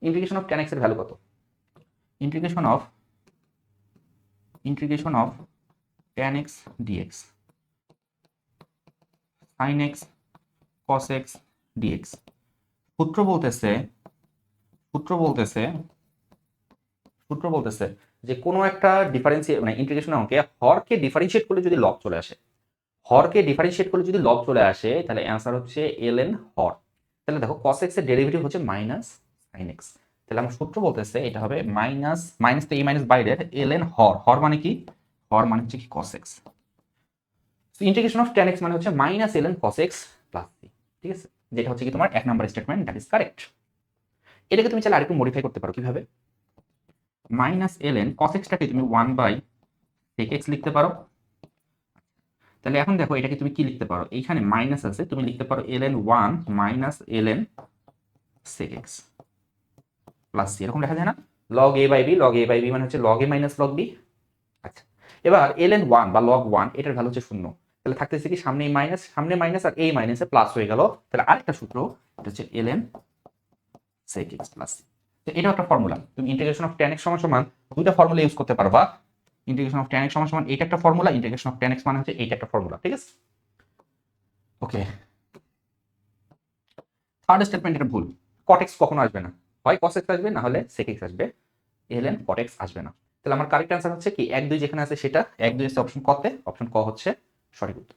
Integration of tan x এর value কত? Integration of tan x dx sin x cos x dx সূত্র বলতেছে যে কোনো একটা ডিফারেন্সিয়েট মানে ইন্টিগ্রেশন অঙ্কে হরকে ডিফারেন্সিয়েট করলে যদি লব চলে আসে, তাহলে অ্যান্সার হচ্ছে ln হর। তাহলে দেখো cos x এর ডেরিভেটিভ হচ্ছে মাইনাস sin x, তাহলে আমার সূত্র বলতেছে এটা হবে মাইনাস তো এই মাইনাস বাইরের ln হর। হর মানে কি? হর মানে হচ্ছে কি cos x। So integration of tan x মানে হচ্ছে minus ln cos x plus c। ঠিক আছে, যেটা হচ্ছে কি তোমার 1 number statement, that is correct. এটাকে তুমি চাইলে আরেকটু মডিফাই করতে পারো। কিভাবে? মাইনাস ln cos x টাকে তুমি 1/sec x লিখতে পারো। তাহলে এখন দেখো এটাকে তুমি কি লিখতে পারো, এইখানে মাইনাস আছে, তুমি লিখতে পারো ln 1 minus ln sec x plus c। এরকম লেখা যায় না? log a বাই b, মানে হচ্ছে log a minus log b। আচ্ছা, এবার ln 1 বা log 1 এটার ভ্যালু হচ্ছে 0। তাহলে থাকতেছে কি সামনে মাইনাস আর এই মাইনাসে প্লাস হয়ে গেল। তাহলে আরেকটা সূত্র, এটা হচ্ছে ln sec x plus c। তো এটা একটা ফর্মুলা। তুমি ইন্টিগ্রেশন অফ tan x সমান দুইটা ফর্মুলা ইউজ করতে পারবা। ইন্টিগ্রেশন অফ tan x সমান এইটা একটা formula, integration of tan x মানে হচ্ছে এইটা একটা ফর্মুলা। ঠিক আছে, ওকে। থার্ড স্টেটমেন্ট এটা ভুল। cot x কখনো আসবে না, হয় cos x আসবে না হলে sec x আসবে, ln cot x আসবে না। তাহলে আমার কারেক্ট অ্যান্সার হচ্ছে কি 1 2 যেখানে আছে সেটা 1 2 আছে অপশন ক তে, অপশন ক হচ্ছে সঠিক উত্তর।